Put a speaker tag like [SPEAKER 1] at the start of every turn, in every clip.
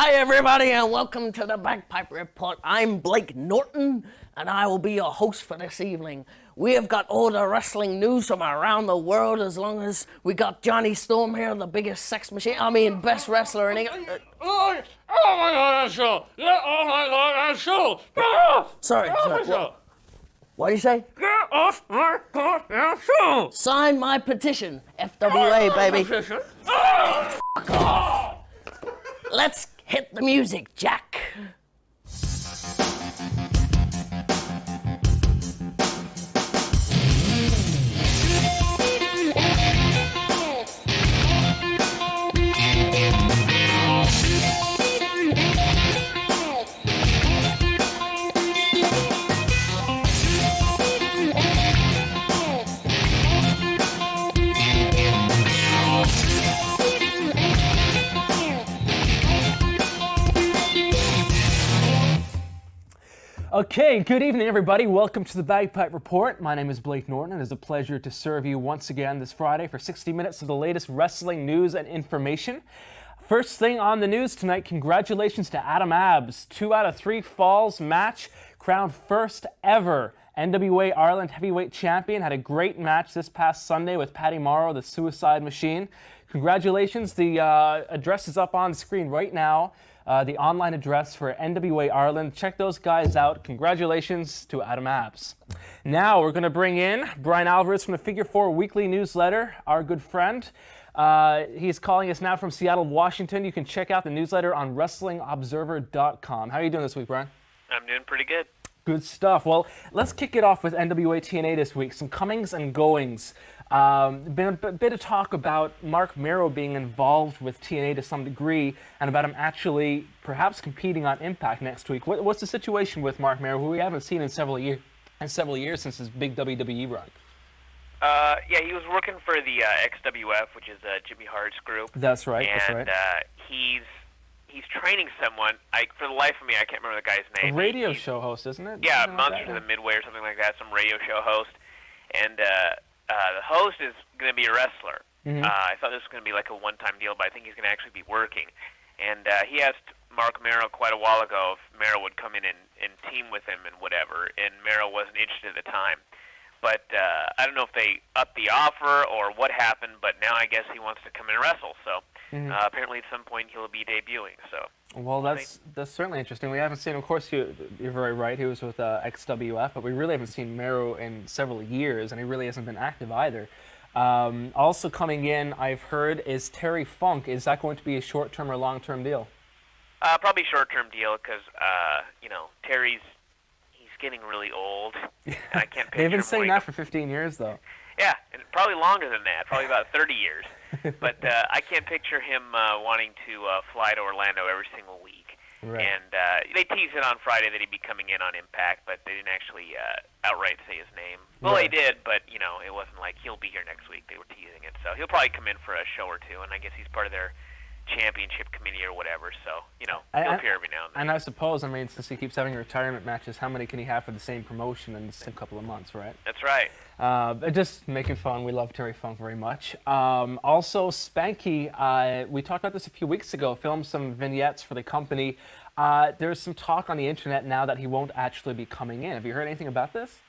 [SPEAKER 1] Hi, everybody, and welcome to the Bagpipe Report. I'm Blake Norton, and I will be your host for this evening. We have got all the wrestling news from around the world, as long as we got Johnny Storm here, the biggest sex machine, best wrestler in England.
[SPEAKER 2] Oh my God, that's so. Yeah, oh my God, that's so.
[SPEAKER 1] Sorry. What do you say?
[SPEAKER 2] Get off my goddamn show!
[SPEAKER 1] Sign my petition, FWA, baby.
[SPEAKER 2] Position.
[SPEAKER 1] Fuck off. Let's hit the music, Jack.
[SPEAKER 3] Okay, good evening, everybody. Welcome to the Bagpipe Report. My name is Blake Norton, and it's a pleasure to serve you once again this Friday for 60 minutes of the latest wrestling news and information. First thing on the news tonight, congratulations to Adam Abbs. 2 out of 3 falls match, crowned first ever NWA Ireland Heavyweight Champion. Had a great match this past Sunday with Paddy Morrow, the Suicide Machine. Congratulations. The address is up on screen right now. The online address for NWA Ireland. Check those guys out. Congratulations to Adam Abbs. Now we're going to bring in Brian Alvarez from the Figure 4 Weekly Newsletter, our good friend. He's calling us now from Seattle, Washington. You can check out the newsletter on WrestlingObserver.com. How are you doing this week, Brian?
[SPEAKER 4] I'm doing pretty good.
[SPEAKER 3] Good stuff. Well, let's kick it off with NWA TNA this week. Some comings and goings. Been a bit of talk about Mark Mero being involved with TNA to some degree, and about him actually perhaps competing on Impact next week. What's the situation with Mark Mero, who we haven't seen in several years since his big WWE run?
[SPEAKER 4] Yeah, he was working for the XWF, which is Jimmy Hart's group.
[SPEAKER 3] That's right.
[SPEAKER 4] And he's training someone. For the life of me, I can't remember the guy's name.
[SPEAKER 3] A radio show host, isn't it?
[SPEAKER 4] Yeah,
[SPEAKER 3] Something like
[SPEAKER 4] Monsters
[SPEAKER 3] that,
[SPEAKER 4] of the Midway or something like that. Some radio show host, and the host is going to be a wrestler.
[SPEAKER 3] Mm-hmm.
[SPEAKER 4] I thought this was going to be like a one-time deal, but I think he's going to actually be working. And he asked Mark Mero quite a while ago if Mero would come in and team with him and whatever, and Mero wasn't interested at the time. But I don't know if they upped the offer or what happened, but now I guess he wants to come in and wrestle. So apparently at some point he'll be debuting. So.
[SPEAKER 3] Well, that's certainly interesting. We haven't seen, of course, you're very right, he was with XWF, but we really haven't seen Mero in several years, and he really hasn't been active either. Also coming in, I've heard, is Terry Funk. Is that going to be a short-term or long-term deal?
[SPEAKER 4] Probably short-term deal, because, Terry's getting really old. And I can't picture
[SPEAKER 3] They've been
[SPEAKER 4] him
[SPEAKER 3] saying that for 15 years, though.
[SPEAKER 4] Yeah, and probably longer than that, probably about 30 years. But I can't picture him wanting to fly to Orlando every single week.
[SPEAKER 3] Right.
[SPEAKER 4] And they teased it on Friday that he'd be coming in on Impact, but they didn't actually outright say his name. Well,
[SPEAKER 3] Right.
[SPEAKER 4] they did, but, it wasn't like he'll be here next week. They were teasing it. So he'll probably come in for a show or two, and I guess he's part of their championship committee or whatever. So, he'll appear every now and then.
[SPEAKER 3] And I suppose, since he keeps having retirement matches, how many can he have for the same promotion in the same couple of months, right?
[SPEAKER 4] That's right.
[SPEAKER 3] Just making fun. We love Terry Funk very much. Also, Spanky, we talked about this a few weeks ago, filmed some vignettes for the company. There's some talk on the internet now that he won't actually be coming in. Have you heard anything about this?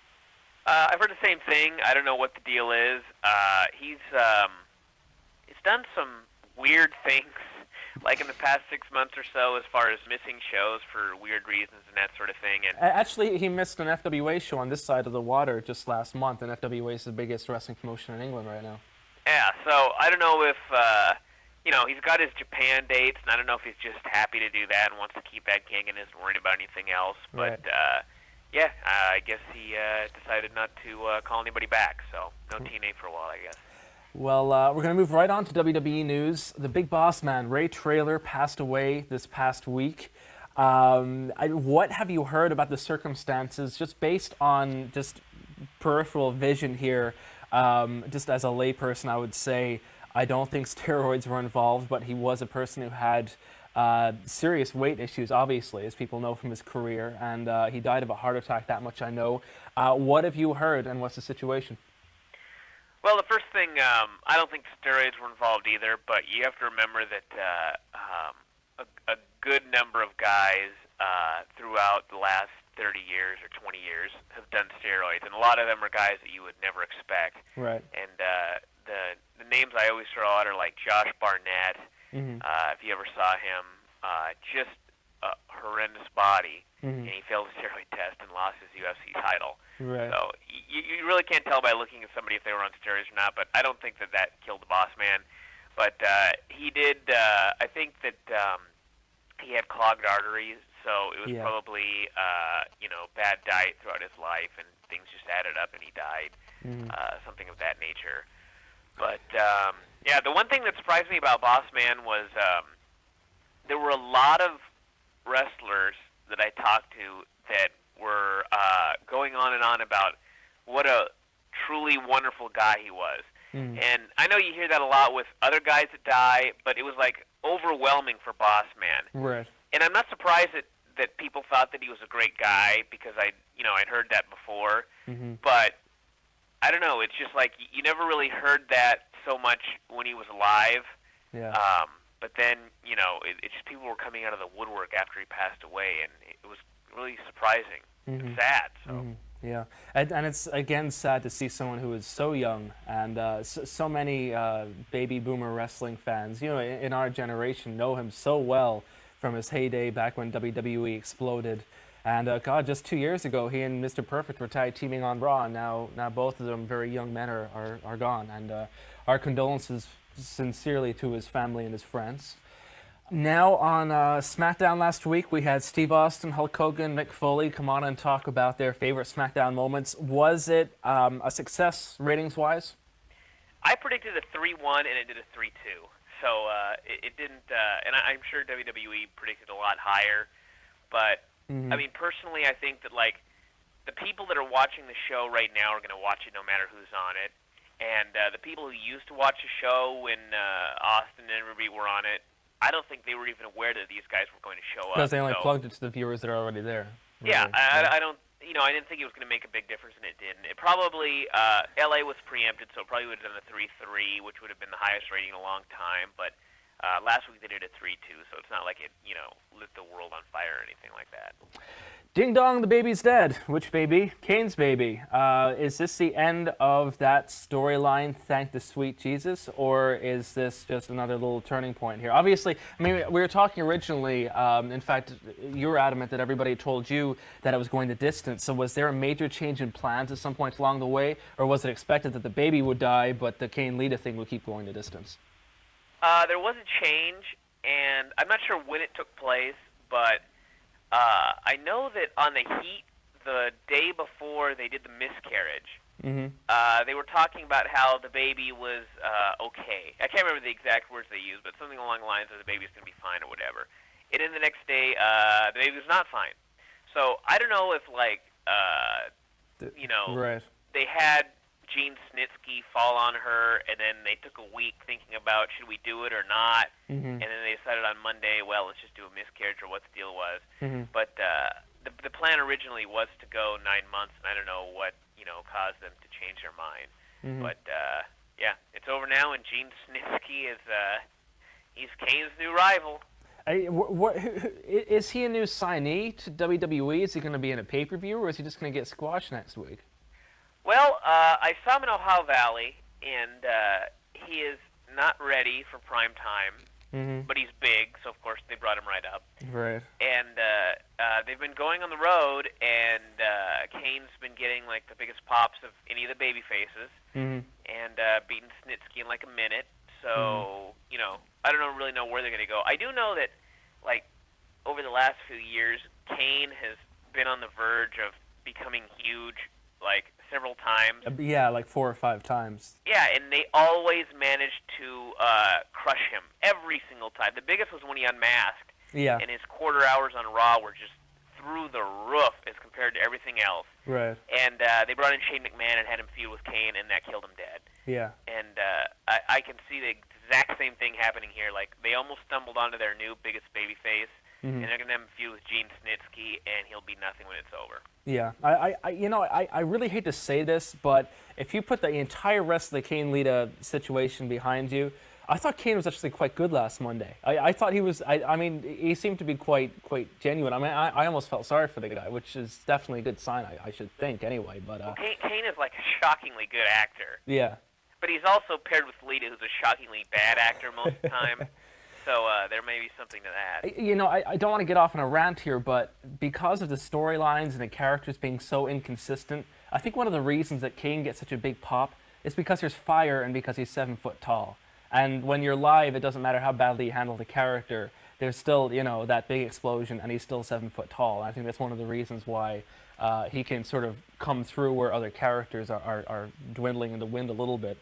[SPEAKER 4] I've heard the same thing. I don't know what the deal is. He's done some weird things, like in the past 6 months or so, as far as missing shows for weird reasons and that sort of thing. And
[SPEAKER 3] actually, he missed an FWA show on this side of the water just last month, and FWA is the biggest wrestling promotion in England right now.
[SPEAKER 4] Yeah, so I don't know if, he's got his Japan dates, and I don't know if he's just happy to do that and wants to keep that gig and isn't worried about anything else. But,
[SPEAKER 3] Right.
[SPEAKER 4] I guess he decided not to call anybody back, so no TNA for a while, I guess.
[SPEAKER 3] Well, we're going to move right on to WWE news. The big boss man, Ray Traylor, passed away this past week. What have you heard about the circumstances, just based on just peripheral vision here? Just as a layperson, I would say I don't think steroids were involved, but he was a person who had serious weight issues, obviously, as people know from his career, and he died of a heart attack, that much I know. What have you heard, and what's the situation?
[SPEAKER 4] Well, the first thing, I don't think steroids were involved either, but you have to remember that a good number of guys throughout the last 30 years or 20 years have done steroids, and a lot of them are guys that you would never expect.
[SPEAKER 3] Right.
[SPEAKER 4] And the names I always throw out are like Josh Barnett. If you ever saw him, just a horrendous body, and he failed a steroid test and lost his UFC title.
[SPEAKER 3] Right.
[SPEAKER 4] So you really can't tell by looking at somebody if they were on steroids or not, but I don't think that killed the boss man. But he did, I think that he had clogged arteries, so it was probably, bad diet throughout his life, and things just added up, and he died, something of that nature. But, the one thing that surprised me about Boss Man was there were a lot of wrestlers that I talked to that were going on and on about what a truly wonderful guy he was. And I know you hear that a lot with other guys that die, but it was like overwhelming for Boss Man.
[SPEAKER 3] Right.
[SPEAKER 4] And I'm not surprised that people thought that he was a great guy, because I'd heard that before. But I don't know, it's just like you never really heard that so much when he was alive.
[SPEAKER 3] Yeah.
[SPEAKER 4] But then, it's just people were coming out of the woodwork after he passed away, and it was really surprising and sad. So.
[SPEAKER 3] Yeah, and it's again sad to see someone who is so young, and so many baby boomer wrestling fans, in our generation, know him so well from his heyday back when WWE exploded. And just 2 years ago, he and Mr. Perfect were tag teaming on Raw, and now both of them, very young men, are gone. And our condolences sincerely to his family and his friends. Now on SmackDown last week, we had Steve Austin, Hulk Hogan, Mick Foley come on and talk about their favorite SmackDown moments. Was it a success ratings-wise?
[SPEAKER 4] I predicted a 3-1, and it did a 3-2. So it didn't, and I'm sure WWE predicted a lot higher. But, I mean, personally, I think that, the people that are watching the show right now are going to watch it no matter who's on it. And the people who used to watch the show when Austin and everybody were on it, I don't think they were even aware that these guys were going to show up.
[SPEAKER 3] Because they only plugged it to the viewers that are already there. Really.
[SPEAKER 4] Yeah, I don't. I didn't think it was going to make a big difference, and it didn't. It probably LA was preempted, so it probably would have done a 3-3, which would have been the highest rating in a long time. But last week they did a 3-2, so it's not like it lit the world on fire or anything like that.
[SPEAKER 3] Ding dong, the baby's dead. Which baby? Kane's baby. Is this the end of that storyline, thank the sweet Jesus, or is this just another little turning point here? Obviously, I mean, we were talking originally, in fact, you were adamant that everybody told you that it was going the distance, so was there a major change in plans at some point along the way, or was it expected that the baby would die, but the Kane-Lita thing would keep going the distance?
[SPEAKER 4] There was a change, and I'm not sure when it took place, but I know that on the Heat, the day before they did the miscarriage, they were talking about how the baby was okay. I can't remember the exact words they used, but something along the lines of the baby's going to be fine or whatever. And then the next day, the baby was not fine. So I don't know if,
[SPEAKER 3] Right.
[SPEAKER 4] they had Gene Snitsky fall on her, and then they took a week thinking about should we do it or not, and then they decided on Monday, well, let's just do a miscarriage or what the deal was. But the plan originally was to go 9 months, and I don't know what caused them to change their mind. But it's over now, and Gene Snitsky he's Kane's new rival.
[SPEAKER 3] Is he a new signee to WWE? Is he going to be in a pay-per-view, or is he just going to get squashed next week?
[SPEAKER 4] Well, I saw him in Ohio Valley, and he is not ready for prime time, but he's big, so of course they brought him right up.
[SPEAKER 3] Right.
[SPEAKER 4] And they've been going on the road, and Kane's been getting the biggest pops of any of the baby faces, and beating Snitsky in a minute. So I don't really know where they're going to go. I do know that over the last few years, Kane has been on the verge of becoming huge, several times.
[SPEAKER 3] Yeah, 4 or 5 times.
[SPEAKER 4] Yeah, and they always managed to crush him every single time. The biggest was when he unmasked.
[SPEAKER 3] Yeah.
[SPEAKER 4] And his quarter hours on Raw were just through the roof as compared to everything else.
[SPEAKER 3] Right.
[SPEAKER 4] And they brought in Shane McMahon and had him feud with Kane, and that killed him dead.
[SPEAKER 3] Yeah.
[SPEAKER 4] And I can see the exact same thing happening here. They almost stumbled onto their new biggest babyface, and they're going to have him feud with Gene Snitsky, and he'll be nothing when it's over.
[SPEAKER 3] Yeah, I really hate to say this, but if you put the entire rest of the Kane-Lita situation behind you, I thought Kane was actually quite good last Monday. I thought he was. I mean, he seemed to be quite genuine. I mean, I almost felt sorry for the guy, which is definitely a good sign. I should think anyway. But
[SPEAKER 4] Kane is like a shockingly good actor.
[SPEAKER 3] Yeah.
[SPEAKER 4] But he's also paired with Lita, who's a shockingly bad actor most of the time. So there may be something to that.
[SPEAKER 3] You know, I don't want to get off on a rant here, but because of the storylines and the characters being so inconsistent, I think one of the reasons that Kane gets such a big pop is because there's fire and because he's 7 foot tall. And when you're live, it doesn't matter how badly you handle the character. There's still, you know, that big explosion, and he's still 7 foot tall. And I think that's one of the reasons why he can sort of come through where other characters are dwindling in the wind a little bit.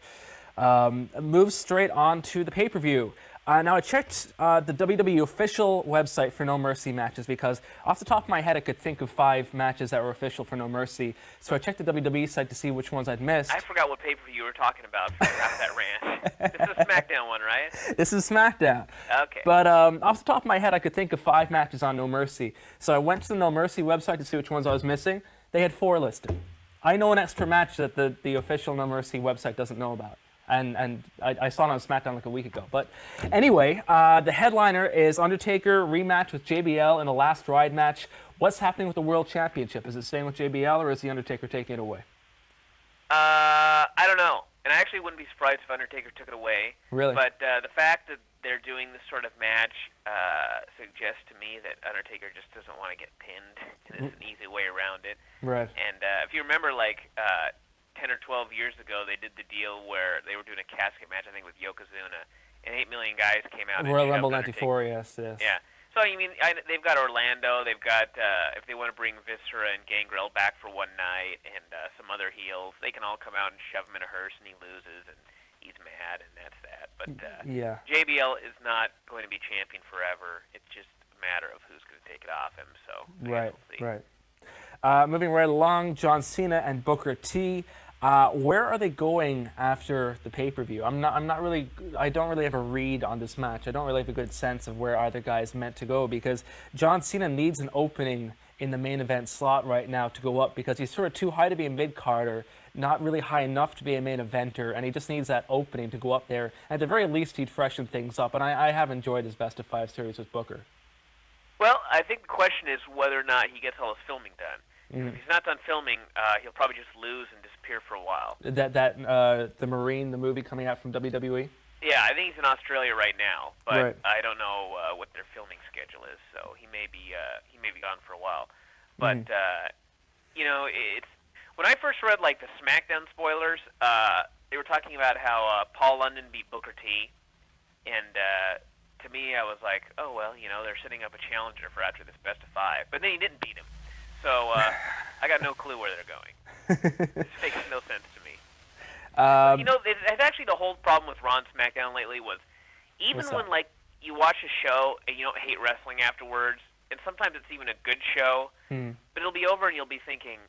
[SPEAKER 3] Move straight on to the pay-per-view. Now, I checked the WWE official website for No Mercy matches because off the top of my head, I could think of 5 matches that were official for No Mercy. So I checked the WWE site to see which ones I'd missed.
[SPEAKER 4] I forgot what pay-per-view you were talking about before I got that rant. This is a SmackDown one, right?
[SPEAKER 3] This is SmackDown.
[SPEAKER 4] Okay.
[SPEAKER 3] But off the top of my head, I could think of 5 matches on No Mercy. So I went to the No Mercy website to see which ones I was missing. They had 4 listed. I know an extra match that the official No Mercy website doesn't know about. And I saw it on SmackDown like a week ago. But anyway, the headliner is Undertaker rematch with JBL in a last ride match. What's happening with the World Championship? Is it staying with JBL or is the Undertaker taking it away?
[SPEAKER 4] I don't know. And I actually wouldn't be surprised if Undertaker took it away.
[SPEAKER 3] Really?
[SPEAKER 4] But the fact that they're doing this sort of match suggests to me that Undertaker just doesn't want to get pinned. And it's an easy way around it.
[SPEAKER 3] Right.
[SPEAKER 4] And if you remember, like 10 or 12 years ago, they did the deal where they were doing a casket match, I think, with Yokozuna, and 8 million guys came out.
[SPEAKER 3] Royal
[SPEAKER 4] and
[SPEAKER 3] Rumble '94, yes.
[SPEAKER 4] Yeah. So, I mean, they've got Orlando, they've got, if they want to bring Viscera and Gangrel back for one night, and some other heels, they can all come out and shove him in a hearse, and he loses, and he's mad, and that's that. But
[SPEAKER 3] yeah.
[SPEAKER 4] JBL is not going to be champion forever. It's just a matter of who's going to take it off him, so
[SPEAKER 3] Right,
[SPEAKER 4] we'll see.
[SPEAKER 3] right. Moving right along, John Cena and Booker T. Where are they going after the pay-per-view? I don't really have a read on this match. I don't really have a good sense of where either guy is meant to go because John Cena needs an opening in the main event slot right now to go up because he's sort of too high to be a mid-carder, not really high enough to be a main eventer, and he just needs that opening to go up there. At the very least, he'd freshen things up, and I have enjoyed his best of 5 series with Booker.
[SPEAKER 4] Well, I think the question is whether or not he gets all his filming done. If he's not done filming, he'll probably just lose and disappear for a while.
[SPEAKER 3] The Marine, the movie coming out from WWE?
[SPEAKER 4] Yeah, I think he's in Australia right now, but
[SPEAKER 3] Right.
[SPEAKER 4] I don't know what their filming schedule is, so he may be gone for a while. But you know, it's when I first read like the SmackDown spoilers, they were talking about how Paul London beat Booker T, and to me, I was like, oh well, you know, they're setting up a challenger for after this best of 5, but then he didn't beat him. So I got no clue where they're going. This makes no sense to me. You know, it's actually the whole problem with Raw and SmackDown lately was even when like you watch a show and you don't hate wrestling afterwards, and sometimes it's even a good show, but it'll be over and you'll be thinking,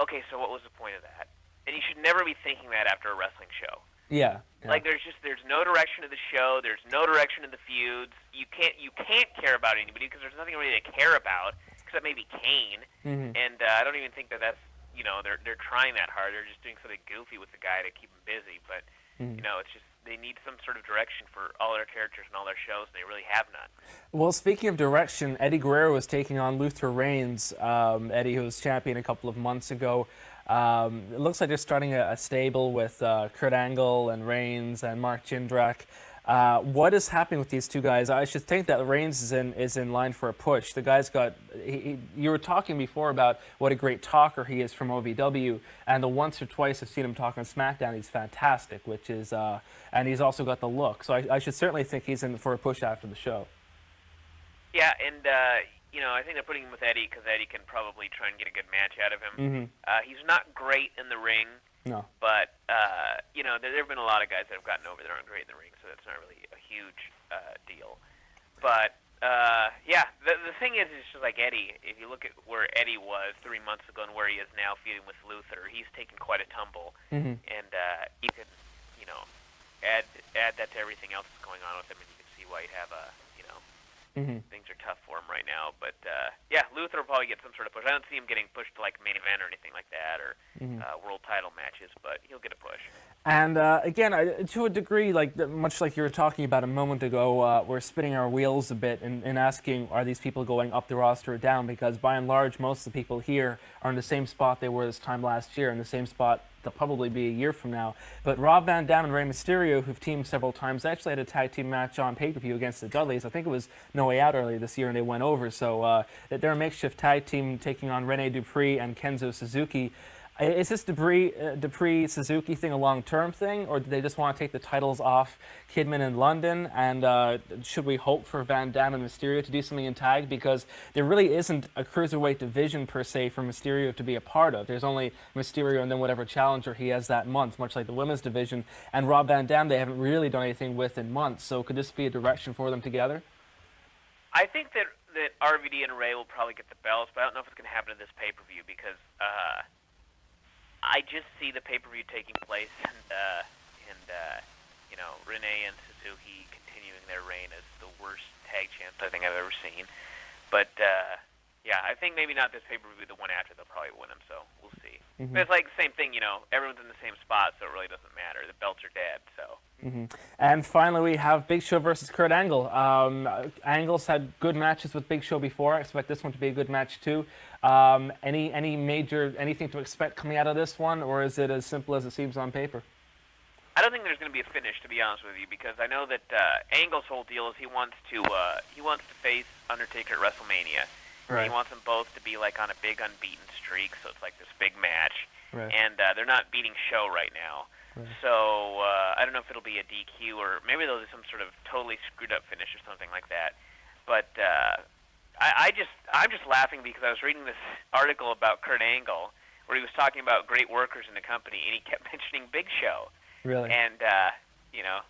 [SPEAKER 4] okay, so what was the point of that? And you should never be thinking that after a wrestling show.
[SPEAKER 3] Yeah.
[SPEAKER 4] Like there's no direction to the show. There's no direction to the feuds. You can't care about anybody because there's nothing really to care about except maybe Kane. And I don't even think that's, you know, they're trying that hard. They're just doing something goofy with the guy to keep him busy. But you know, it's just they need some sort of direction for all their characters and all their shows, and they really have none.
[SPEAKER 3] Well, speaking of direction, Eddie Guerrero was taking on Luther Reigns. Eddie, who was champion a couple of months ago. It looks like they're starting a stable with Kurt Angle and Reigns and Mark Jindrak. What is happening with these two guys? I should think that Reigns is in line for a push. The guy's got. You were talking before about what a great talker he is from OVW, and the once or twice I've seen him talk on SmackDown, he's fantastic. Which is, and he's also got the look. So I should certainly think he's in for a push after the show. Yeah,
[SPEAKER 4] and you know, I think they're putting him with Eddie because Eddie can probably try and get a good match out of him. He's not great in the ring.
[SPEAKER 3] No.
[SPEAKER 4] But, you know, there have been a lot of guys that have gotten over that aren't great in the ring, so that's not really a huge deal. But, yeah, the thing is just like Eddie, if you look at where Eddie was 3 months ago and where he is now feuding with Luther, he's taken quite a tumble. And you could, you know, add that to everything else that's going on with him, and you can see why he'd have a, you know, things are tough for him right now. But, yeah, Luther will probably get some sort of push. I don't see him getting pushed to, like, main event or anything like that or world title matches, but he'll get a push.
[SPEAKER 3] And again, to a degree, much like you were talking about a moment ago, we're spinning our wheels a bit and asking, are these people going up the roster or down? Because by and large, most of the people here are in the same spot they were this time last year, in the same spot they'll probably be a year from now. But Rob Van Dam and Rey Mysterio, who've teamed several times, actually had a tag team match on pay-per-view against the Dudleys. I think it was No Way Out earlier this year, and they went over. So they're a makeshift tag team taking on Rene Dupree and Kenzo Suzuki. Is this Dupree-Suzuki thing a long-term thing, or do they just want to take the titles off Kidman and London? And should we hope for Van Dam and Mysterio to do something in tag? Because there really isn't a cruiserweight division, per se, for Mysterio to be a part of. There's only Mysterio and then whatever challenger he has that month, much like the women's division. And Rob Van Dam, they haven't really done anything with in months. So could this be a direction for them together?
[SPEAKER 4] I think that RVD and Ray will probably get the belts, but I don't know if it's going to happen in this pay-per-view because I just see the pay-per-view taking place and Renee and Suzuki continuing their reign as the worst tag champs I think I've ever seen. But I think maybe not this pay-per-view, the one after they'll probably win them, so we'll see.
[SPEAKER 3] Mm-hmm.
[SPEAKER 4] But it's like the same thing, everyone's in the same spot, so it really doesn't matter. The belts are dead, so.
[SPEAKER 3] Mm-hmm. And finally, we have Big Show versus Kurt Angle. Angle's had good matches with Big Show before. I expect this one to be a good match too. Anything to expect coming out of this one, or is it as simple as it seems on paper?
[SPEAKER 4] I don't think there's going to be a finish, to be honest with you, because I know that Angle's whole deal is he wants to face Undertaker at WrestleMania.
[SPEAKER 3] Right.
[SPEAKER 4] He wants them both to be like on a big unbeaten streak, so it's like this big match.
[SPEAKER 3] Right.
[SPEAKER 4] And they're not beating Show right now.
[SPEAKER 3] Right.
[SPEAKER 4] So I don't know if it'll be a DQ or maybe they'll do some sort of totally screwed up finish or something like that. But I'm just laughing because I was reading this article about Kurt Angle where he was talking about great workers in the company, and he kept mentioning Big Show.
[SPEAKER 3] Really?
[SPEAKER 4] And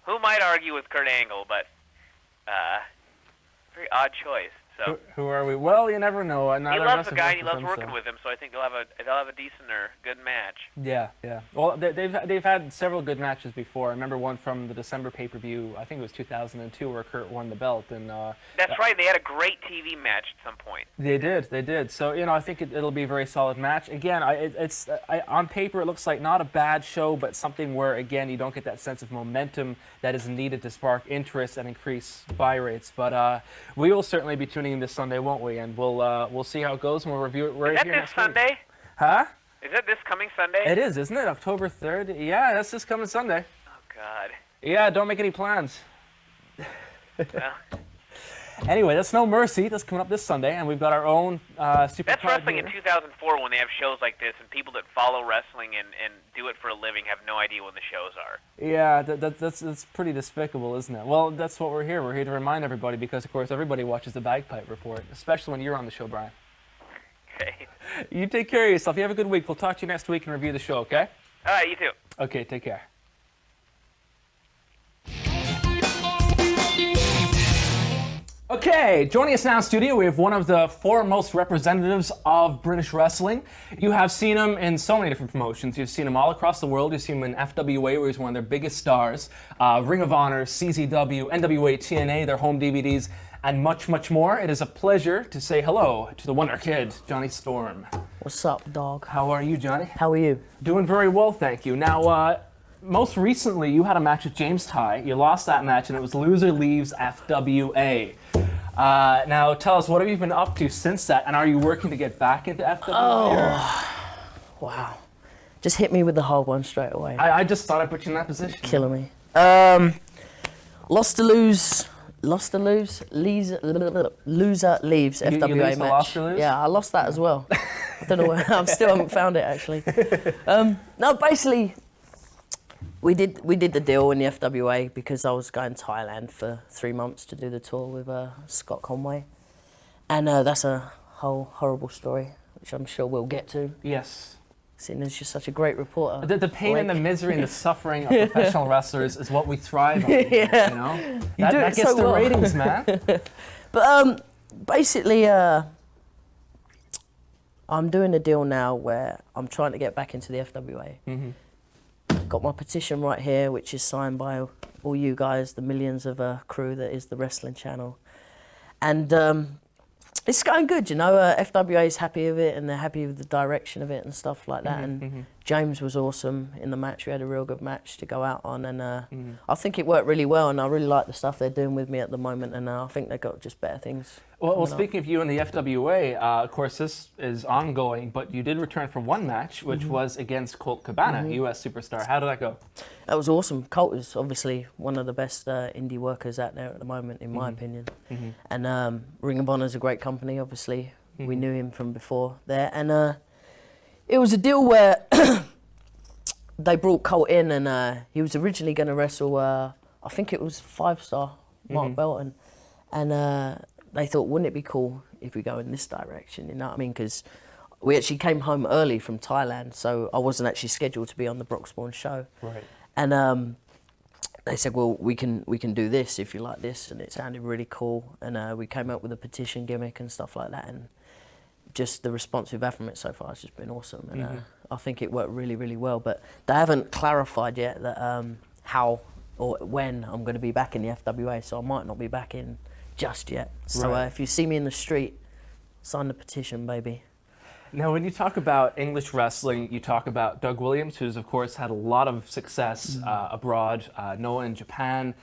[SPEAKER 4] who might argue with Kurt Angle, but very odd choice. So
[SPEAKER 3] who are we? Well, you never know.
[SPEAKER 4] he loves the guy and he loves working with him, so I think they'll have a decent or good match.
[SPEAKER 3] Yeah. Well, they've had several good matches before. I remember one from the December pay-per-view. I think it was 2002, where Kurt won the belt. And
[SPEAKER 4] that's right. They had a great TV match at some point.
[SPEAKER 3] They did. So I think it'll be a very solid match. Again, on paper it looks like not a bad show, but something where again you don't get that sense of momentum that is needed to spark interest and increase buy rates. But we will certainly be tuning in this Sunday, won't we? And we'll see how it goes, and we'll review it right here next week.
[SPEAKER 4] Is that this Sunday?
[SPEAKER 3] Huh?
[SPEAKER 4] Is that this coming Sunday?
[SPEAKER 3] It is, isn't it? October 3rd? Yeah, that's this coming Sunday.
[SPEAKER 4] Oh, God.
[SPEAKER 3] Yeah, don't make any plans.
[SPEAKER 4] Well,
[SPEAKER 3] anyway, that's No Mercy. That's coming up this Sunday, and we've got our own super
[SPEAKER 4] that's
[SPEAKER 3] card
[SPEAKER 4] wrestling
[SPEAKER 3] here.
[SPEAKER 4] in 2004 when they have shows like this, and people that follow wrestling and do it for a living have no idea when the shows are.
[SPEAKER 3] Yeah, that's pretty despicable, isn't it? Well, that's what we're here. We're here to remind everybody because, of course, everybody watches the Bagpipe Report, especially when you're on the show, Brian.
[SPEAKER 4] Okay.
[SPEAKER 3] You take care of yourself. You have a good week. We'll talk to you next week and review the show, okay?
[SPEAKER 4] All right, you too.
[SPEAKER 3] Okay, take care. Okay, joining us now in studio, we have one of the foremost representatives of British wrestling. You have seen him in so many different promotions. You've seen him all across the world. You've seen him in FWA, where he's one of their biggest stars, Ring of Honor, CZW, NWA, TNA, their home DVDs, and much, much more. It is a pleasure to say hello to the Wonder Kid, Johnny Storm.
[SPEAKER 1] What's up, dog?
[SPEAKER 3] How are you, Johnny?
[SPEAKER 1] How are you?
[SPEAKER 3] Doing very well, thank you. Now, most recently, you had a match with James Ty. You lost that match, and it was Loser Leaves FWA. Now, tell us, what have you been up to since that, and are you working to get back into FWA?
[SPEAKER 1] Oh, wow. Just hit me with the hard one straight away.
[SPEAKER 3] I just thought I'd put you in that position.
[SPEAKER 1] Killing me. Loser leaves FWA
[SPEAKER 3] you
[SPEAKER 1] match.
[SPEAKER 3] lost to lose?
[SPEAKER 1] Yeah, I lost that as well. I don't know where, I still haven't found it actually. No, basically, we did the deal in the FWA because I was going to Thailand for 3 months to do the tour with Scott Conway, and that's a whole horrible story, which I'm sure we'll get to.
[SPEAKER 3] Yes.
[SPEAKER 1] Seeing as you're such a great reporter.
[SPEAKER 3] The pain and the
[SPEAKER 1] Blake.
[SPEAKER 3] misery and the suffering of professional wrestlers is what we thrive on.
[SPEAKER 1] Yeah.
[SPEAKER 3] You know?
[SPEAKER 1] You
[SPEAKER 3] That
[SPEAKER 1] do it
[SPEAKER 3] gets
[SPEAKER 1] so
[SPEAKER 3] the
[SPEAKER 1] well.
[SPEAKER 3] ratings, man.
[SPEAKER 1] But basically, I'm doing a deal now where I'm trying to get back into the FWA.
[SPEAKER 3] Mm-hmm.
[SPEAKER 1] Got my petition right here, which is signed by all you guys, the millions of crew that is the Wrestling Channel. And it's going good, you know. FWA is happy with it, and they're happy with the direction of it and stuff like that.
[SPEAKER 3] Mm-hmm.
[SPEAKER 1] And James was awesome in the match. We had a real good match to go out on, and I think it worked really well, and I really like the stuff they're doing with me at the moment, and I think they've got just better things.
[SPEAKER 3] Well, speaking of you and the FWA, of course, this is ongoing, but you did return for one match, which was against Colt Cabana, U.S. superstar. How did that go?
[SPEAKER 1] That was awesome. Colt is obviously one of the best indie workers out there at the moment, in my opinion. And Ring of Honor is a great company, obviously. We knew him from before there. And it was a deal where they brought Colt in, and he was originally going to wrestle, I think it was 5-star Mark Belton. And they thought, wouldn't it be cool if we go in this direction, you know what I mean? Because we actually came home early from Thailand, so I wasn't actually scheduled to be on the Broxbourne show.
[SPEAKER 3] Right.
[SPEAKER 1] And they said, well, we can do this if you like this, and it sounded really cool. And we came up with a petition gimmick and stuff like that, and just the response we've had from it so far has just been awesome. And I think it worked really, really well. But they haven't clarified yet that how or when I'm going to be back in the FWA, so I might not be back in just yet. So if you see me in the street, sign the petition, baby.
[SPEAKER 3] Now, when you talk about English wrestling, you talk about Doug Williams, who's, of course, had a lot of success abroad. Noah in Japan.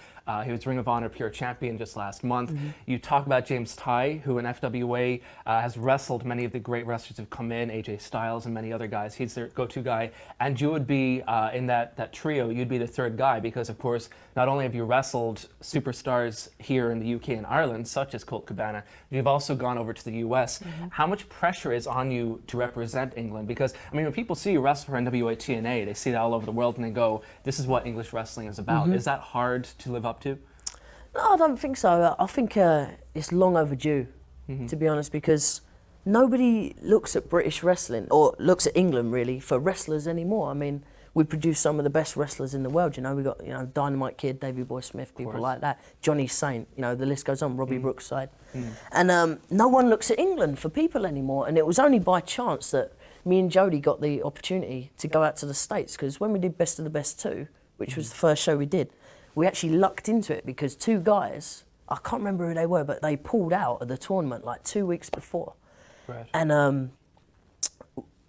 [SPEAKER 3] He was Ring of Honor Pure Champion just last month. You talk about James Tai, who in FWA has wrestled many of the great wrestlers who've come in, AJ Styles and many other guys. He's their go-to guy. And you would be, in that trio, you'd be the third guy because, of course, not only have you wrestled superstars here in the UK and Ireland, such as Colt Cabana, you've also gone over to the US. How much pressure is on you to represent England? Because, I mean, when people see you wrestle for NWA TNA, they see that all over the world and they go, this is what English wrestling is about. Is that hard to live up to?
[SPEAKER 1] No, I don't think so. I think it's long overdue, to be honest, because nobody looks at British wrestling or looks at England really for wrestlers anymore. I mean, we produce some of the best wrestlers in the world. You know, we got Dynamite Kid, Davey Boy Smith, people like that. Johnny Saint. You know, the list goes on. Robbie Brookside, and no one looks at England for people anymore. And it was only by chance that me and Jody got the opportunity to go out to the States, because when we did Best of the Best 2, which was the first show we did, we actually lucked into it because two guys, I can't remember who they were, but they pulled out of the tournament like 2 weeks before.
[SPEAKER 3] Right.
[SPEAKER 1] And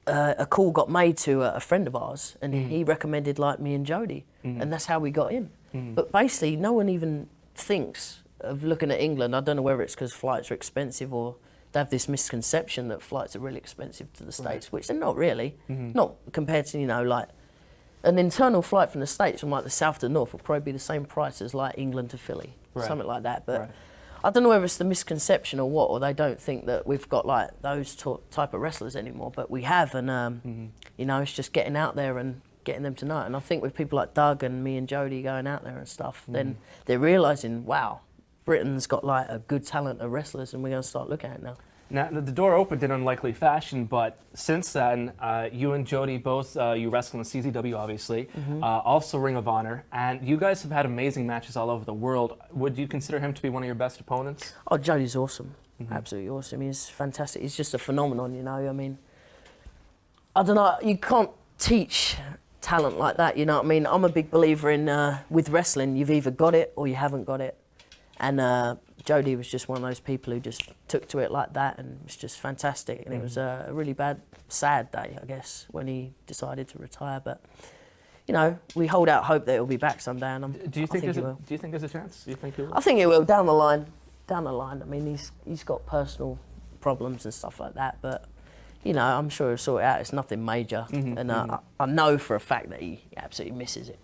[SPEAKER 1] a call got made to a friend of ours, and he recommended like me and Jody, and that's how we got in. But basically, no one even thinks of looking at England. I don't know whether it's because flights are expensive or they have this misconception that flights are really expensive to the States, which they're not really. Not compared to, like an internal flight from the States from like the south to north will probably be the same price as like England to Philly, something like that. But I don't know whether it's the misconception or what, or they don't think that we've got like those type of wrestlers anymore, but we have, and it's just getting out there and getting them to know it. And I think with people like Doug and me and Jody going out there and stuff, then they're realising, wow, Britain's got like a good talent of wrestlers, and we're going to start looking at it now.
[SPEAKER 3] Now, the door opened in unlikely fashion, but since then, you and Jody both, you wrestle in the CZW, obviously, also Ring of Honor, and you guys have had amazing matches all over the world. Would you consider him to be one of your best opponents?
[SPEAKER 1] Oh, Jody's awesome. Absolutely awesome. He's fantastic. He's just a phenomenon, I mean, I don't know, you can't teach talent like that, you know what I mean? I'm a big believer in, with wrestling, you've either got it or you haven't got it. And Jody was just one of those people who just took to it like that, and it was just fantastic. And it was a really sad day, I guess, when he decided to retire. But we hold out hope that he'll be back someday. And
[SPEAKER 3] do you think there's a chance? Do you think he will?
[SPEAKER 1] I think he will down the line. Down the line. I mean, he's got personal problems and stuff like that, but I'm sure he'll sort it out. It's nothing major, and I know for a fact that he absolutely misses it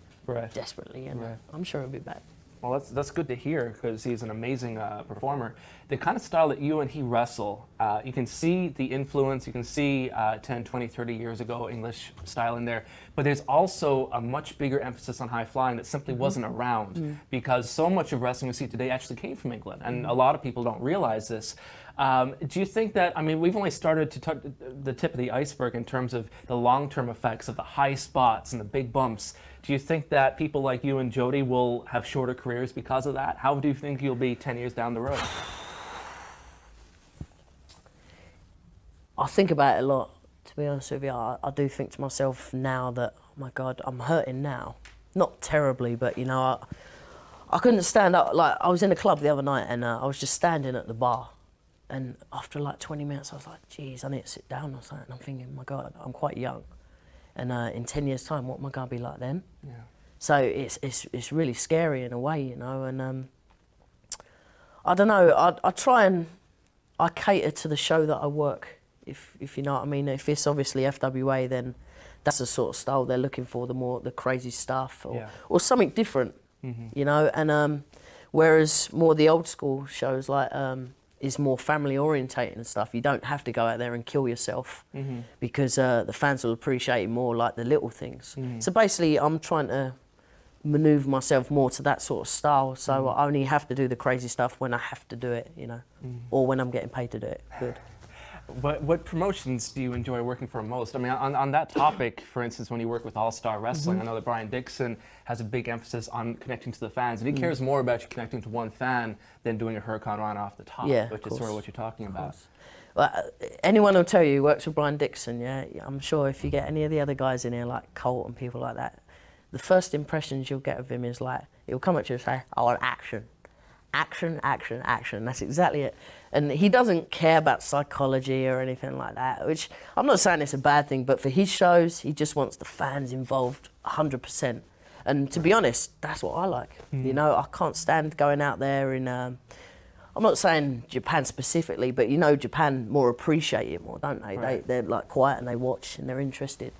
[SPEAKER 1] desperately, and I'm sure he'll be back.
[SPEAKER 3] Well, that's good to hear, because he's an amazing performer. The kind of style that you and he wrestle, you can see the influence, you can see 10, 20, 30 years ago English style in there, but there's also a much bigger emphasis on high flying that simply wasn't around, because so much of wrestling we see today actually came from England, and a lot of people don't realize this. Do you think that, I mean, we've only started to touch the tip of the iceberg in terms of the long-term effects of the high spots and the big bumps. Do you think that people like you and Jody will have shorter careers because of that? How do you think you'll be 10 years down the road?
[SPEAKER 1] I think about it a lot, to be honest with you. I do think to myself now that, oh my God, I'm hurting now. Not terribly, but I couldn't stand up. Like, I was in a club the other night, and I was just standing at the bar. And after like 20 minutes, I was like, geez, I need to sit down or something. And I'm thinking, my God, I'm quite young. And in 10 years' time, what am I going to be like then?
[SPEAKER 3] Yeah.
[SPEAKER 1] So it's really scary in a way, you know. And I don't know. I try and I cater to the show that I work. If you know what I mean. If it's obviously FWA, then that's the sort of style they're looking for. The crazy stuff or something different, you know. And whereas more the old school shows like is more family orientated and stuff. You don't have to go out there and kill yourself because the fans will appreciate it more, like the little things. So basically, I'm trying to maneuver myself more to that sort of style. So I only have to do the crazy stuff when I have to do it, you know, or when I'm getting paid to do it. Good.
[SPEAKER 3] What promotions do you enjoy working for most? I mean, on that topic, for instance, when you work with All Star Wrestling, I know that Brian Dixon has a big emphasis on connecting to the fans, and he cares more about you connecting to one fan than doing a Hurricane Run off the top, which is sort of what you're talking about.
[SPEAKER 1] Well, anyone will tell you who works with Brian Dixon, yeah? I'm sure if you get any of the other guys in here, like Colt and people like that, the first impressions you'll get of him is like, he'll come up to you and say, I want action. Action, action, action. That's exactly it. And he doesn't care about psychology or anything like that, which I'm not saying it's a bad thing, but for his shows, he just wants the fans involved 100%. And to be honest, that's what I like. You know, I can't stand going out there in, I'm not saying Japan specifically, but you know, Japan more appreciate it more, don't they?
[SPEAKER 3] Right.
[SPEAKER 1] They're like quiet and they watch and they're interested.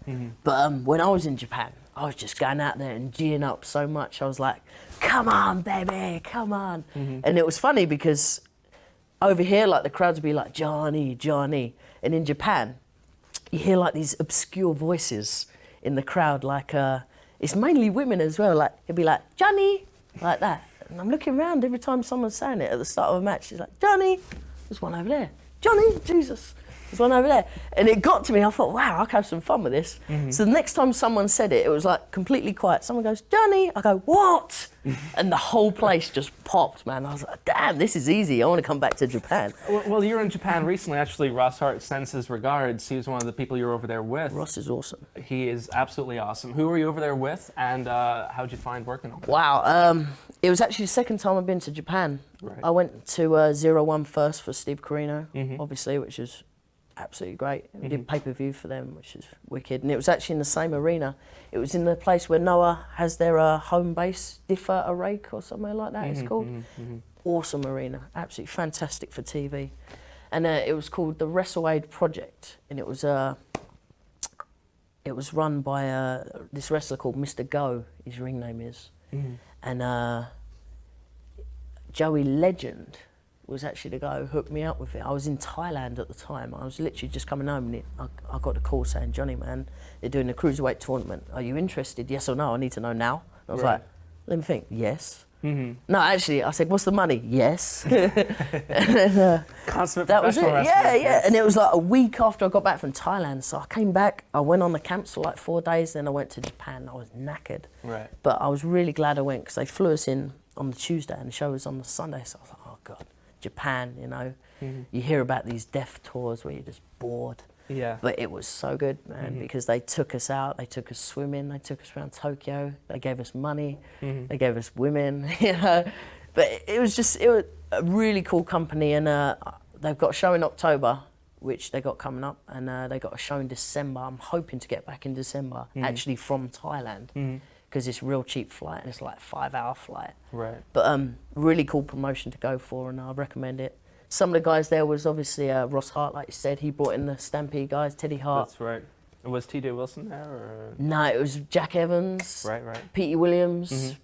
[SPEAKER 1] But when I was in Japan, I was just going out there and geeing up so much. I was like, come on, baby, come on. And it was funny because over here, like the crowds would be like, Jonny, Jonny. And in Japan, you hear like these obscure voices in the crowd, like, it's mainly women as well. Like, it'd be like, Jonny, like that. And I'm looking around every time someone's saying it at the start of a match. She's like, Jonny, there's one over there. Jonny, Jesus, there's one over there. And it got to me, I thought, wow, I can have some fun with this. So the next time someone said it, it was like completely quiet. Someone goes, Jonny, I go, what? And the whole place just popped, man. I was like, damn, this is easy. I want to come back to Japan.
[SPEAKER 3] Well, you were in Japan recently, actually. Ross Hart sends his regards. He was one of the people you were over there with.
[SPEAKER 1] Ross is awesome.
[SPEAKER 3] He is absolutely awesome. Who were you over there with, and how'd you find working on that?
[SPEAKER 1] Wow, it was actually the second time I've been to Japan.
[SPEAKER 3] Right.
[SPEAKER 1] I went to 01 first for Steve Carino, obviously, which is absolutely great. We did pay-per-view for them, which is wicked. And it was actually in the same arena. It was in the place where Noah has their home base, Diffa Arake or somewhere like that it's called. Awesome arena, absolutely fantastic for TV. And it was called the WrestleAid Project, and it was run by this wrestler called Mr. Go, his ring name is. And Joey Legend was actually the guy who hooked me up with it. I was in Thailand at the time. I was literally just coming home and I got a call saying, Jonny, man, they're doing a cruiserweight tournament. Are you interested? Yes or no? I need to know now. And I was like, let me think, yes. No, actually, I said, what's the money? Yes. And then,
[SPEAKER 3] Consummate
[SPEAKER 1] that was it.
[SPEAKER 3] professional
[SPEAKER 1] Yeah,
[SPEAKER 3] wrestler.
[SPEAKER 1] yeah. And it was like a week after I got back from Thailand. So I came back, I went on the camps for like 4 days, then I went to Japan. I was knackered.
[SPEAKER 3] Right.
[SPEAKER 1] But I was really glad I went because they flew us in on the Tuesday and the show was on the Sunday. So I was like, oh God, Japan, you know. You hear about these death tours where you're just bored.
[SPEAKER 3] Yeah.
[SPEAKER 1] But it was so good, man, because they took us out, they took us swimming, they took us around Tokyo, they gave us money, they gave us women, you know. But it was a really cool company, and they've got a show in October, which they got coming up, and they got a show in December. I'm hoping to get back in December, actually from Thailand, because it's a real cheap flight, and it's like a 5-hour flight.
[SPEAKER 3] Right.
[SPEAKER 1] But really cool promotion to go for, and I recommend it. Some of the guys there was obviously Ross Hart, like you said. He brought in the Stampede guys, Teddy Hart.
[SPEAKER 3] That's right. And was T.J. Wilson there? Or?
[SPEAKER 1] No, it was Jack Evans,
[SPEAKER 3] Right.
[SPEAKER 1] Petey Williams.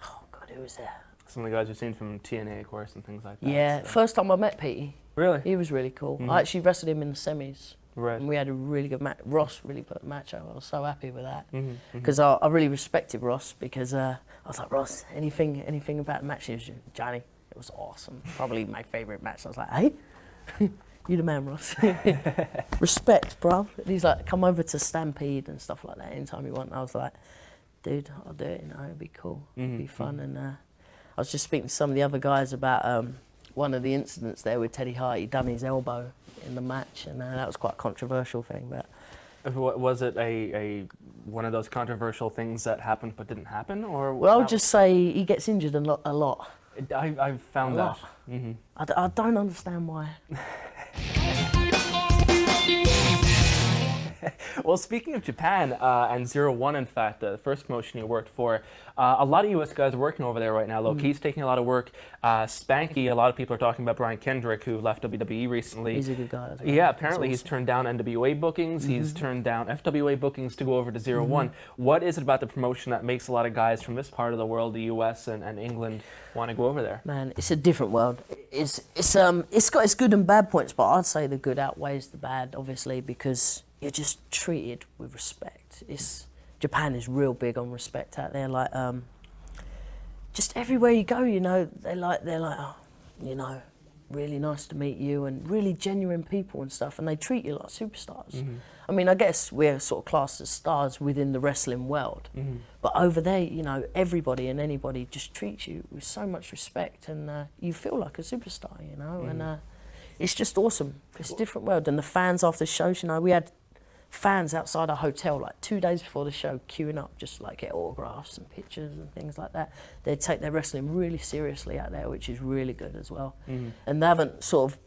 [SPEAKER 1] Oh, God, who was there?
[SPEAKER 3] Some of the guys you've seen from TNA, of course, and things like that.
[SPEAKER 1] Yeah,
[SPEAKER 3] so.
[SPEAKER 1] first time I met Petey.
[SPEAKER 3] Really?
[SPEAKER 1] He was really cool. I actually wrestled him in the semis.
[SPEAKER 3] Right.
[SPEAKER 1] And we had a really good match. Ross really put a match out. I was so happy with that. Because I really respected Ross because I was like, Ross, anything about the match? He was Jonny. It was awesome. Probably my favourite match. I was like, hey, you the man, Ross. Respect, bro. And he's like, come over to Stampede and stuff like that anytime you want. And I was like, dude, I'll do it. You know, it'd be cool. It'd be fun. And I was just speaking to some of the other guys about one of the incidents there with Teddy Hart. He'd done his elbow in the match, and that was quite a controversial thing. But
[SPEAKER 3] was it a one of those controversial things that happened but didn't happen, or?
[SPEAKER 1] Well, I'll just say he gets injured a lot.
[SPEAKER 3] I've found that.
[SPEAKER 1] I don't understand why.
[SPEAKER 3] Well, speaking of Japan and 01, in fact, the first promotion you worked for, a lot of U.S. guys are working over there right now. Low-key's taking a lot of work. Spanky, a lot of people are talking about Brian Kendrick, who left WWE recently.
[SPEAKER 1] He's a good guy as well.
[SPEAKER 3] Yeah, apparently he's
[SPEAKER 1] Awesome.
[SPEAKER 3] turned down NWA bookings. He's turned down FWA bookings to go over to 01. What is it about the promotion that makes a lot of guys from this part of the world, the U.S. and England, want to go over there?
[SPEAKER 1] Man, it's a different world. It's got its good and bad points, but I'd say the good outweighs the bad, obviously, because you're just treated with respect. Japan is real big on respect out there. Like, just everywhere you go, you know, they're like, oh, you know, really nice to meet you, and really genuine people and stuff, and they treat you like superstars. I mean, I guess we're sort of classed as stars within the wrestling world, but over there, you know, everybody and anybody just treats you with so much respect, and you feel like a superstar, you know, and it's just awesome. It's a different world, and the fans after the shows, you know, we had fans outside our hotel like 2 days before the show queuing up just like get autographs and pictures and things like that. They take their wrestling really seriously out there, which is really good as well. And they haven't sort of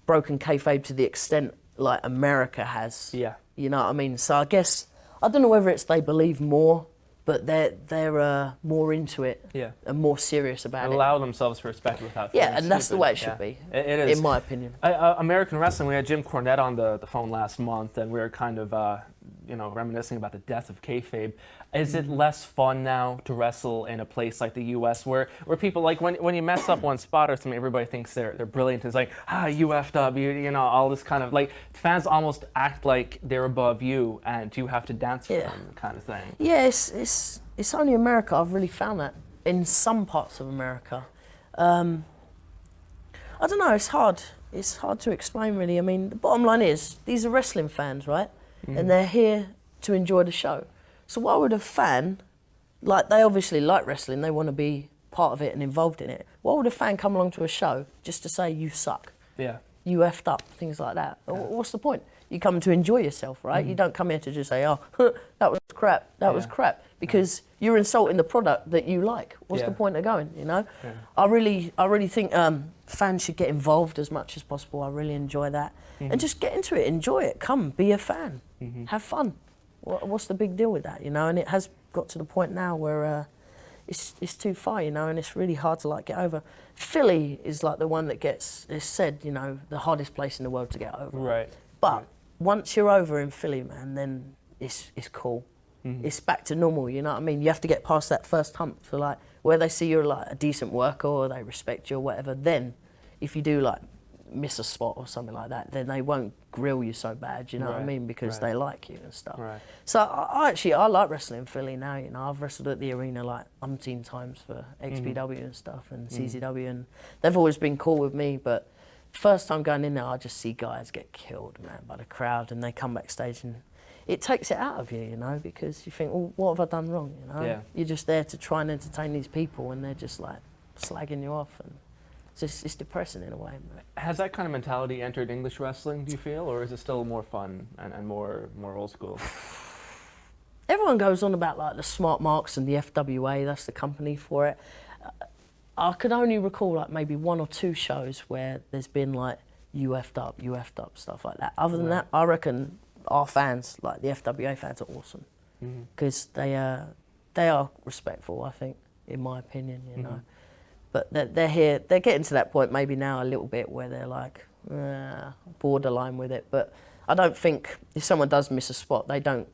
[SPEAKER 1] broken kayfabe to the extent like America has.
[SPEAKER 3] Yeah.
[SPEAKER 1] You know what I mean? So I guess, I don't know whether it's they believe more, but they're more into it and more serious about it.
[SPEAKER 3] Allow themselves to respect without
[SPEAKER 1] Yeah,
[SPEAKER 3] feeling
[SPEAKER 1] and that's the
[SPEAKER 3] stupid.
[SPEAKER 1] way it should be,
[SPEAKER 3] It is.
[SPEAKER 1] in my opinion.
[SPEAKER 3] American wrestling, we had Jim Cornette on the phone last month, and we were kind of, reminiscing about the death of kayfabe. Is it less fun now to wrestle in a place like the U.S. where people, like, when you mess up one spot or something, everybody thinks they're brilliant. It's like, you effed up, you know, all this kind of, like, fans almost act like they're above you and you have to dance for them kind of thing.
[SPEAKER 1] Yeah, it's only America. I've really found that in some parts of America. I don't know. It's hard. It's hard to explain, really. I mean, the bottom line is these are wrestling fans, right? And they're here to enjoy the show. So why would a fan, like, they obviously like wrestling, they want to be part of it and involved in it. Why would a fan come along to a show just to say you suck?
[SPEAKER 3] Yeah.
[SPEAKER 1] You effed up, things like that. Yeah. What's the point? You come to enjoy yourself, right? You don't come here to just say, oh, that was crap, that was crap. Because you're insulting the product that you like. What's the point of going, you know? Yeah. I really think fans should get involved as much as possible. I really enjoy that. And just get into it, enjoy it, come, be a fan, have fun. What's the big deal with that, you know? And it has got to the point now where it's too far, you know, and it's really hard to, like, get over. Philly is like the one that gets, it's said, you know, the hardest place in the world to get over.
[SPEAKER 3] Right.
[SPEAKER 1] But once you're over in Philly, man, then it's cool. It's back to normal, you know what I mean? You have to get past that first hump for, like, where they see you're, like, a decent worker or they respect you or whatever. Then, if you do, like, miss a spot or something like that, then they won't grill you so bad, you know what I mean? Because they like you and stuff. Right. So I like wrestling in Philly now, you know. I've wrestled at the arena like umpteen times for XPW and stuff and CZW, and they've always been cool with me, but first time going in there, I just see guys get killed, man, by the crowd, and they come backstage and it takes it out of you, you know, because you think, well, what have I done wrong, you know?
[SPEAKER 3] Yeah.
[SPEAKER 1] You're just there to try and entertain these people and they're just like slagging you off, and it's depressing in a way. Man.
[SPEAKER 3] Has that kind of mentality entered English wrestling, do you feel, or is it still more fun and more old school?
[SPEAKER 1] Everyone goes on about, like, the Smart Marks and the FWA, that's the company for it. I could only recall, like, maybe 1 or 2 shows where there's been, like, you effed up, stuff like that. Other than that, I reckon our fans, like the FWA fans, are awesome because they are respectful, I think, in my opinion, you know. But they're here, they're getting to that point maybe now a little bit where they're like borderline with it. But I don't think if someone does miss a spot, they don't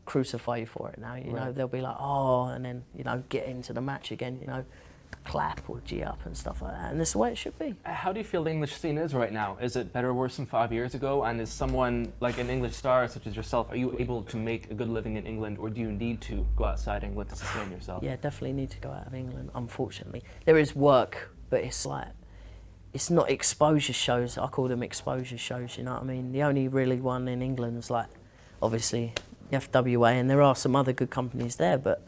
[SPEAKER 1] crucify you for it now, you know. They'll be like, oh, and then, you know, get into the match again, you know, clap or G up and stuff like that, and that's the way it should be.
[SPEAKER 3] How do you feel the English scene is right now? Is it better or worse than 5 years ago? And is someone like an English star such as yourself, are you able to make a good living in England, or do you need to go outside England to sustain yourself?
[SPEAKER 1] Yeah, definitely need to go out of England, unfortunately. There is work, but it's like, it's not exposure shows. I call them exposure shows, you know what I mean? The only really one in England is, like, obviously the FWA, and there are some other good companies there, but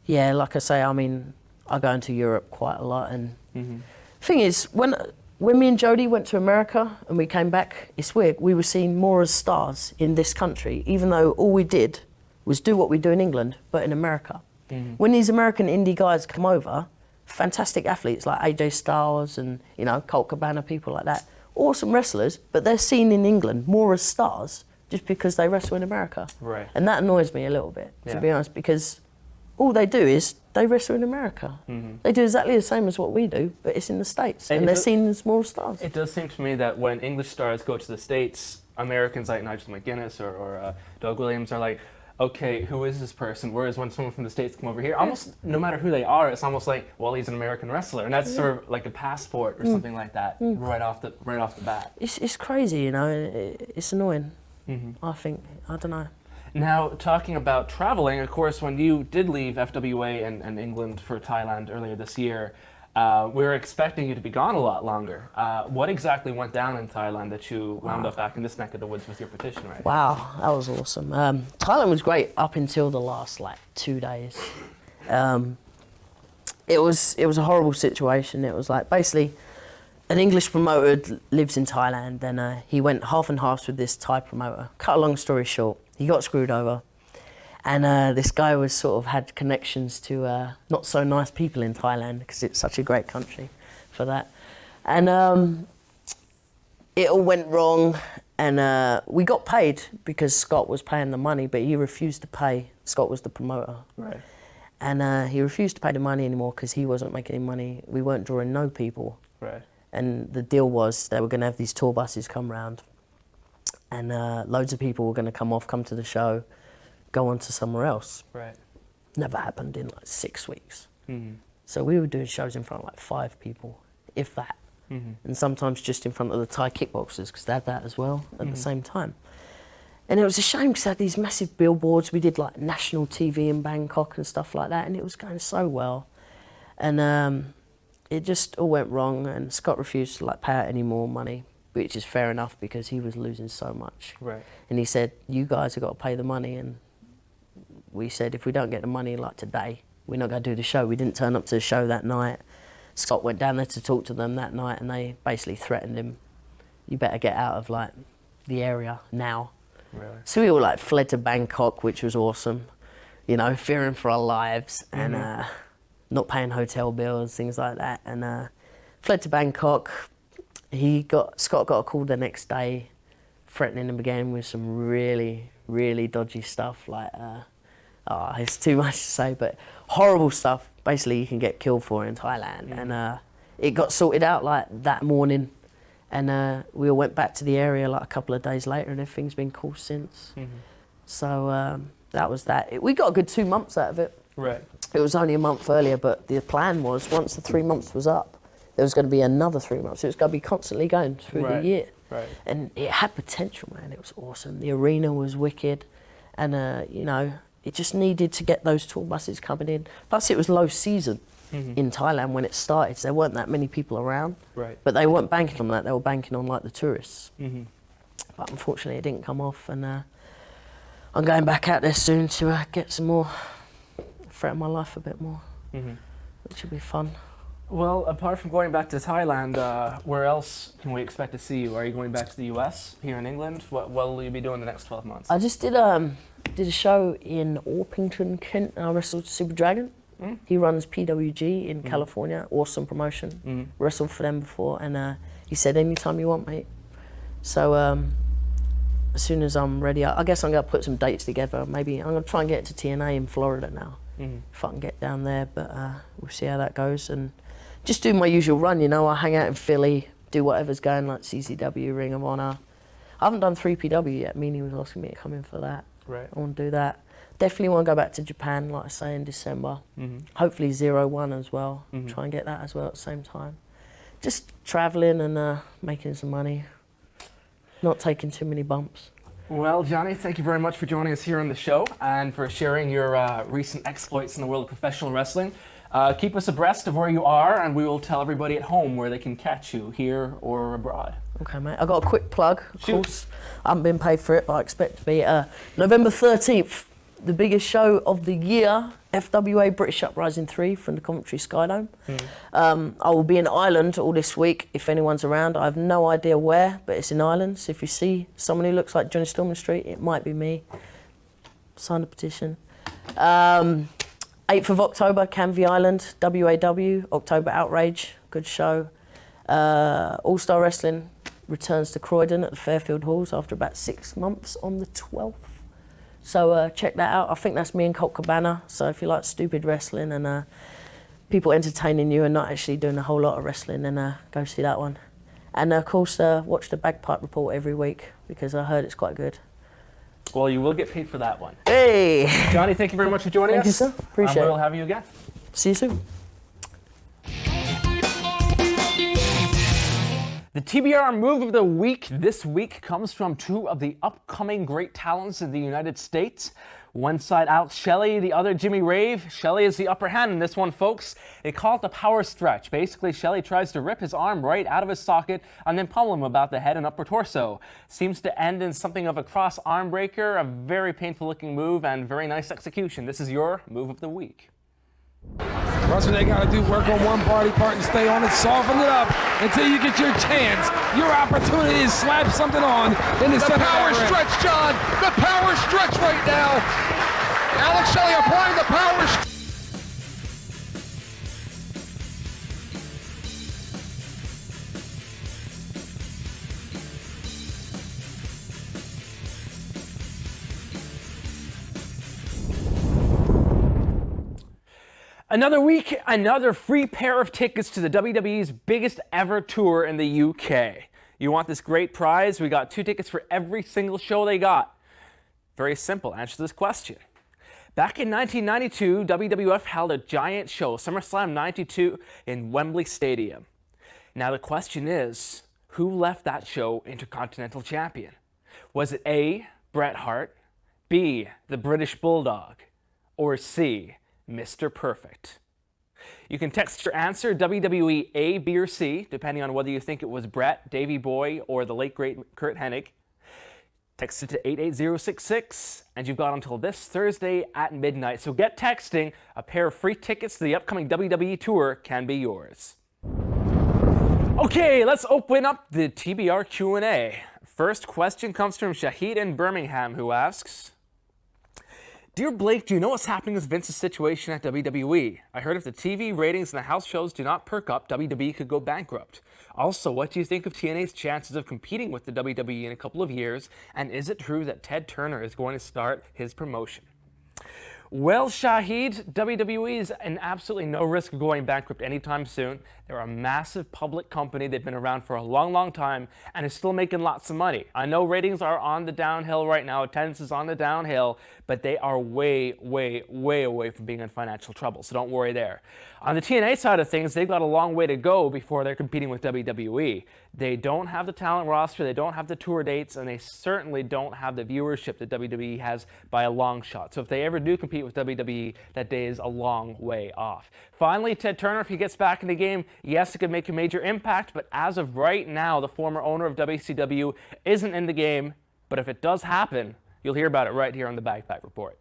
[SPEAKER 1] yeah, like I say, I mean, I go into Europe quite a lot, and thing is, when me and Jody went to America and we came back, it's weird, we were seen more as stars in this country, even though all we did was do what we do in England, but in America. When these American indie guys come over, fantastic athletes like AJ Styles and, you know, Colt Cabana, people like that, awesome wrestlers, but they're seen in England more as stars just because they wrestle in America.
[SPEAKER 3] Right.
[SPEAKER 1] And that annoys me a little bit, to
[SPEAKER 3] Yeah.
[SPEAKER 1] be honest, because all they do is they wrestle in America. They do exactly the same as what we do, but it's in the States,
[SPEAKER 3] And
[SPEAKER 1] and
[SPEAKER 3] it
[SPEAKER 1] they're
[SPEAKER 3] do-
[SPEAKER 1] seen as small stars.
[SPEAKER 3] It does seem to me that when English stars go to the States, Americans like Nigel McGuinness or Doug Williams are like, okay, who is this person? Whereas when someone from the States come over here, almost no matter who they are, it's almost like, well, he's an American wrestler, and that's sort of like a passport or something like that right off the bat.
[SPEAKER 1] It's crazy, you know. It's annoying. I think. I don't know.
[SPEAKER 3] Now, talking about traveling, of course, when you did leave FWA and England for Thailand earlier this year, we were expecting you to be gone a lot longer. What exactly went down in Thailand that you wound up back in this neck of the woods with your petition, right?
[SPEAKER 1] Wow, that was awesome. Thailand was great up until the last 2 days. It was a horrible situation. It was like basically an English promoter lives in Thailand, and he went half and half with this Thai promoter. Cut a long story short, he got screwed over. And this guy was sort of had connections to not so nice people in Thailand, because it's such a great country for that. And it all went wrong, and we got paid because Scott was paying the money, but he refused to pay. Scott was the promoter.
[SPEAKER 3] Right.
[SPEAKER 1] And he refused to pay the money anymore because he wasn't making any money. We weren't drawing no people.
[SPEAKER 3] Right.
[SPEAKER 1] And the deal was they were going to have these tour buses come round, and loads of people were going to come to the show, go on to somewhere else.
[SPEAKER 3] Right.
[SPEAKER 1] Never happened in 6 weeks. So we were doing shows in front of 5 people, if that. And sometimes just in front of the Thai kickboxers, because they had that as well at the same time. And it was a shame because they had these massive billboards. We did national TV in Bangkok and stuff like that, and it was going so well. And it just all went wrong, and Scott refused to pay out any more money, which is fair enough because he was losing so much.
[SPEAKER 3] Right.
[SPEAKER 1] And he said, you guys have got to pay the money. And we said, if we don't get the money today, we're not going to do the show. We didn't turn up to the show that night. Scott went down there to talk to them that night, and they basically threatened him, you better get out of the area now.
[SPEAKER 3] Really?
[SPEAKER 1] So we all fled to Bangkok, which was awesome, you know, fearing for our lives, and not paying hotel bills, things like that. And fled to Bangkok. Scott got a call the next day, threatening him again with some really, really dodgy stuff. It's too much to say, but horrible stuff. Basically, you can get killed for in Thailand. And it got sorted out that morning, and we all went back to the area a couple of days later, and everything's been cool since. So that was that. We got a good 2 months out of it.
[SPEAKER 3] Right.
[SPEAKER 1] It was only a month earlier, but the plan was once the 3 months was up, there was going to be another 3 months. It was going to be constantly going through the year.
[SPEAKER 3] Right.
[SPEAKER 1] And it had potential, man. It was awesome. The arena was wicked, and you know, it just needed to get those tour buses coming in. Plus, it was low season in Thailand when it started, so there weren't that many people around.
[SPEAKER 3] Right.
[SPEAKER 1] But they weren't banking on that. They were banking on the tourists. But unfortunately, it didn't come off, and I'm going back out there soon to get some more, threaten my life a bit more, which will be fun.
[SPEAKER 3] Well, apart from going back to Thailand, where else can we expect to see you? Are you going back to the US, here in England? What will you be doing the next 12 months?
[SPEAKER 1] I just did a show in Orpington, Kent, and I wrestled Super Dragon. He runs PWG in California, awesome promotion. Wrestled for them before, and he said, anytime you want, mate. So as soon as I'm ready, I guess I'm going to put some dates together. Maybe I'm going to try and get to TNA in Florida now, if I can get down there, but we'll see how that goes. And just do my usual run, you know. I hang out in Philly, do whatever's going, like CCW, Ring of Honor. I haven't done 3PW yet. Meanie was asking me to come in for that.
[SPEAKER 3] Right.
[SPEAKER 1] I want to do that. Definitely want to go back to Japan, like I say, in December. Hopefully 01 as well. Try and get that as well at the same time. Just travelling and making some money. Not taking too many bumps.
[SPEAKER 3] Well, Jonny, thank you very much for joining us here on the show and for sharing your recent exploits in the world of professional wrestling. Keep us abreast of where you are, and we will tell everybody at home where they can catch you, here or abroad.
[SPEAKER 1] Okay, mate. I got a quick plug, of
[SPEAKER 3] Shoot.
[SPEAKER 1] course. I haven't been paid for it, but I expect to be. November 13th, the biggest show of the year, FWA British Uprising 3 from the Coventry Skydome. I will be in Ireland all this week if anyone's around. I have no idea where, but it's in Ireland. So if you see someone who looks like Jonny Storm Street, it might be me. Sign the petition. 8th of October, Canvey Island, WAW, October Outrage, good show. All-Star Wrestling, returns to Croydon at the Fairfield Halls after about 6 months on the 12th. So check that out. I think that's me and Colt Cabana. So if you like stupid wrestling and people entertaining you and not actually doing a whole lot of wrestling, then go see that one. And of course, watch the Bagpipe Report every week because I heard it's quite good.
[SPEAKER 3] Well, you will get paid for that one.
[SPEAKER 1] Hey!
[SPEAKER 3] Jonny, thank you very much for joining us.
[SPEAKER 1] Thank you, sir. Appreciate it.
[SPEAKER 3] We'll have you again.
[SPEAKER 1] See you soon.
[SPEAKER 3] The TBR move of the week this week comes from two of the upcoming great talents in the United States. One side Alex Shelley, the other Jimmy Rave. Shelley is the upper hand in this one, folks. They call it the power stretch. Basically, Shelley tries to rip his arm right out of his socket and then pummel him about the head and upper torso. Seems to end in something of a cross arm breaker, a very painful looking move and very nice execution. This is your move of the week.
[SPEAKER 5] That's what they got to do, work on one body part and stay on it, soften it up until you get your chance. Your opportunity is slap something on in the center.
[SPEAKER 6] The power stretch, John. The power stretch right now. Alex Shelley applying the power stretch.
[SPEAKER 3] Another week, another free pair of tickets to the WWE's biggest ever tour in the UK. You want this great prize? We got 2 tickets for every single show they got. Very simple, answer this question. Back in 1992, WWF held a giant show, SummerSlam 92, in Wembley Stadium. Now the question is, who left that show Intercontinental Champion? Was it A, Bret Hart, B, the British Bulldog, or C, Mr. Perfect? You can text your answer WWE A, B, or C, depending on whether you think it was Bret, Davey Boy, or the late great Kurt Hennig. Text it to 88066, and you've got until this Thursday at midnight. So get texting. A pair of free tickets to the upcoming WWE tour can be yours. Okay, let's open up the TBR Q&A. First question comes from Shahid in Birmingham, who asks, Dear Blake, do you know what's happening with Vince's situation at WWE? I heard if the TV ratings and the house shows do not perk up, WWE could go bankrupt. Also, what do you think of TNA's chances of competing with the WWE in a couple of years? And is it true that Ted Turner is going to start his promotion? Well, Shahid, WWE is in absolutely no risk of going bankrupt anytime soon. They're a massive public company. They've been around for a long, long time and are still making lots of money. I know ratings are on the downhill right now. Attendance is on the downhill, but they are way, way, way away from being in financial trouble, so don't worry there. On the TNA side of things, they've got a long way to go before they're competing with WWE. They don't have the talent roster, they don't have the tour dates, and they certainly don't have the viewership that WWE has by a long shot. So if they ever do compete with WWE, that day is a long way off. Finally, Ted Turner, if he gets back in the game, yes, it could make a major impact, but as of right now, the former owner of WCW isn't in the game. But if it does happen, you'll hear about it right here on the Bagpipe Report.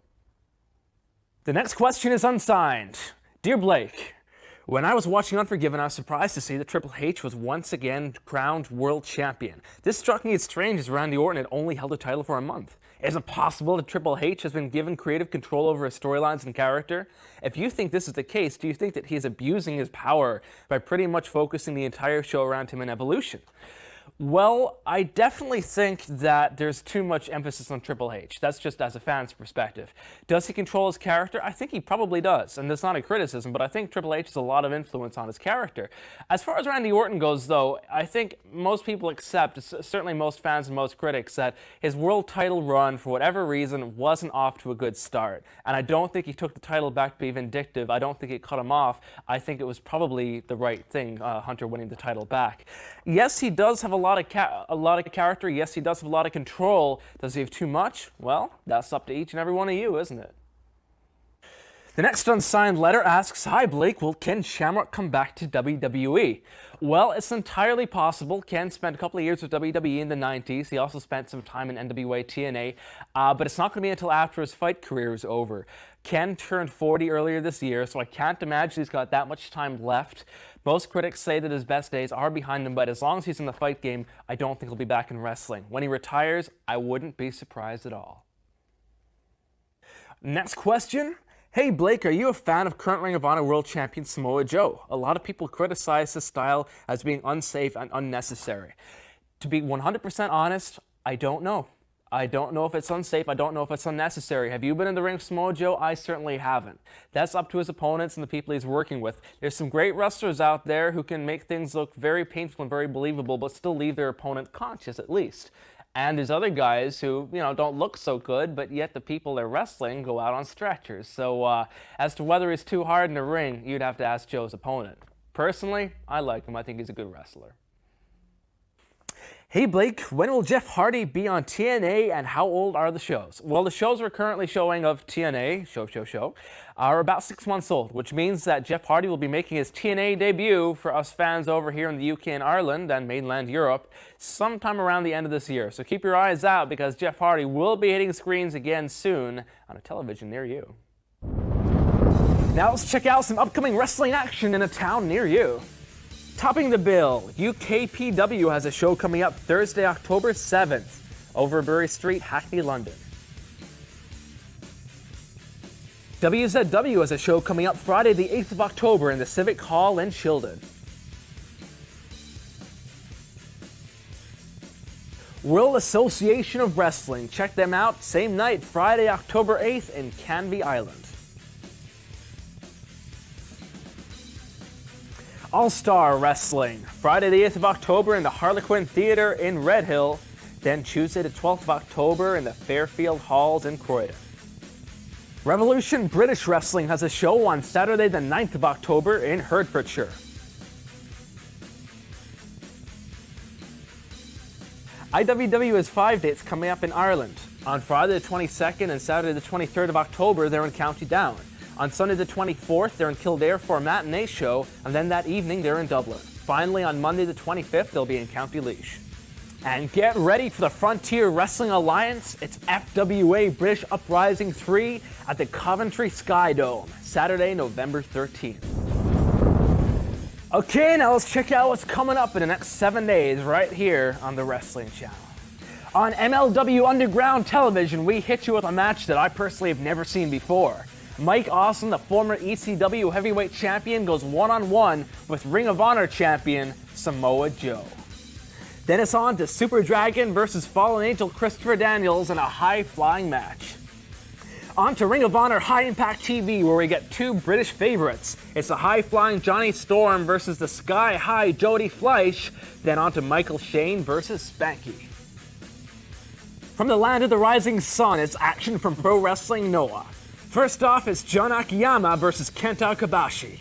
[SPEAKER 3] The next question is unsigned. Dear Blake, when I was watching Unforgiven, I was surprised to see that Triple H was once again crowned world champion. This struck me as strange as Randy Orton had only held the title for a month. Is it possible that Triple H has been given creative control over his storylines and character? If you think this is the case, do you think that he is abusing his power by pretty much focusing the entire show around him in Evolution? Well, I definitely think that there's too much emphasis on Triple H. That's just as a fan's perspective. Does he control his character? I think he probably does, and that's not a criticism, but I think Triple H has a lot of influence on his character. As far as Randy Orton goes, though, I think most people accept, certainly most fans and most critics, that his world title run, for whatever reason, wasn't off to a good start. And I don't think he took the title back to be vindictive. I don't think it cut him off. I think it was probably the right thing, Hunter winning the title back. Yes, he does have a lot of character. Yes, he does have a lot of control. Does he have too much? Well, that's up to each and every one of you, isn't it? The next unsigned letter asks, Hi Blake, will Ken Shamrock come back to WWE? Well, it's entirely possible. Ken spent a couple of years with WWE in the 90s. He also spent some time in NWA TNA, but it's not going to be until after his fight career is over. Ken turned 40 earlier this year, so I can't imagine he's got that much time left. Most critics say that his best days are behind him, but as long as he's in the fight game, I don't think he'll be back in wrestling. When he retires, I wouldn't be surprised at all. Next question. Hey Blake, are you a fan of current Ring of Honor World Champion Samoa Joe? A lot of people criticize his style as being unsafe and unnecessary. To be 100% honest, I don't know. I don't know if it's unsafe. I don't know if it's unnecessary. Have you been in the ring with Samoa Joe? I certainly haven't. That's up to his opponents and the people he's working with. There's some great wrestlers out there who can make things look very painful and very believable, but still leave their opponent conscious at least. And there's other guys who, don't look so good, but yet the people they're wrestling go out on stretchers. So as to whether he's too hard in the ring, you'd have to ask Joe's opponent. Personally, I like him. I think he's a good wrestler. Hey Blake, when will Jeff Hardy be on TNA and how old are the shows? Well, the shows we're currently showing of TNA, are about 6 months old, which means that Jeff Hardy will be making his TNA debut for us fans over here in the UK and Ireland and mainland Europe sometime around the end of this year. So keep your eyes out because Jeff Hardy will be hitting screens again soon on a television near you. Now let's check out some upcoming wrestling action in a town near you. Topping the bill, UKPW has a show coming up Thursday, October 7th, over Bury Street, Hackney, London. WZW has a show coming up Friday, the 8th of October in the Civic Hall in Shildon. World Association of Wrestling, check them out, same night, Friday, October 8th in Canvey Island. All-Star Wrestling, Friday the 8th of October in the Harlequin Theatre in Red Hill, then Tuesday the 12th of October in the Fairfield Halls in Croydon. Revolution British Wrestling has a show on Saturday the 9th of October in Hertfordshire. IWW has 5 dates coming up in Ireland. On Friday the 22nd and Saturday the 23rd of October, they're in County Down. On Sunday the 24th, they're in Kildare for a matinee show, and then that evening they're in Dublin. Finally, on Monday the 25th, they'll be in County Laois. And get ready for the Frontier Wrestling Alliance. It's FWA British Uprising 3 at the Coventry Sky Dome, Saturday, November 13th. Okay, now let's check out what's coming up in the next 7 days right here on the Wrestling Channel. On MLW Underground Television, we hit you with a match that I personally have never seen before. Mike Awesome, the former ECW heavyweight champion, goes one-on-one with Ring of Honor champion Samoa Joe. Then it's on to Super Dragon versus Fallen Angel Christopher Daniels in a high-flying match. On to Ring of Honor High Impact TV, where we get 2 British favorites. It's the high-flying Johnny Storm versus the sky-high Jody Fleisch. Then on to Michael Shane versus Spanky. From the land of the rising sun, it's action from Pro Wrestling Noah. First off, it's Jun Akiyama versus Kenta Kobashi.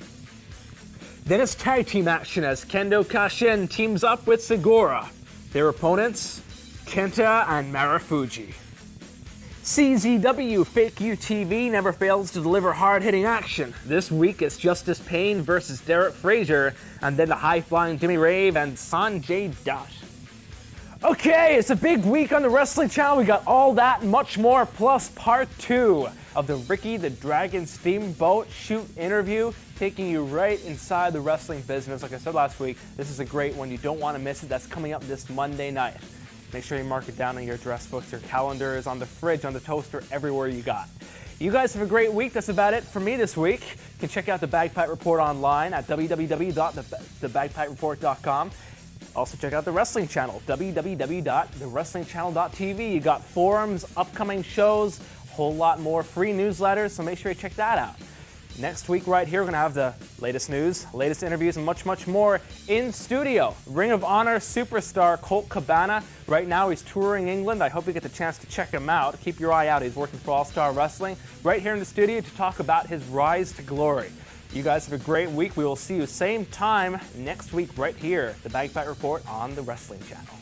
[SPEAKER 3] Then it's tag team action as Kendo Kashin teams up with Segura. Their opponents, Kenta and Marufuji. CZW Fake UTV never fails to deliver hard-hitting action. This week it's Justice Payne versus Derek Frazier, and then the high-flying Jimmy Rave and Sanjay Dutt. Okay, it's a big week on the Wrestling Channel. We got all that and much more, plus part 2 of the Ricky the Dragon Steamboat shoot interview, taking you right inside the wrestling business. Like I said last week, this is a great one. You don't want to miss it. That's coming up this Monday night. Make sure you mark it down on your address books, your calendars, on the fridge, on the toaster, everywhere you got. You guys have a great week. That's about it for me this week. You can check out the Bagpipe Report online at www.thebagpipereport.com. Also check out the Wrestling Channel, www.thewrestlingchannel.tv. You got forums, upcoming shows, a whole lot more free newsletters, so make sure you check that out. Next week right here, we're going to have the latest news, latest interviews, and much, much more in studio. Ring of Honor superstar Colt Cabana. Right now, he's touring England. I hope you get the chance to check him out. Keep your eye out. He's working for All Star Wrestling right here in the studio to talk about his rise to glory. You guys have a great week. We will see you same time next week right here, the Bagpipe Report on the Wrestling Channel.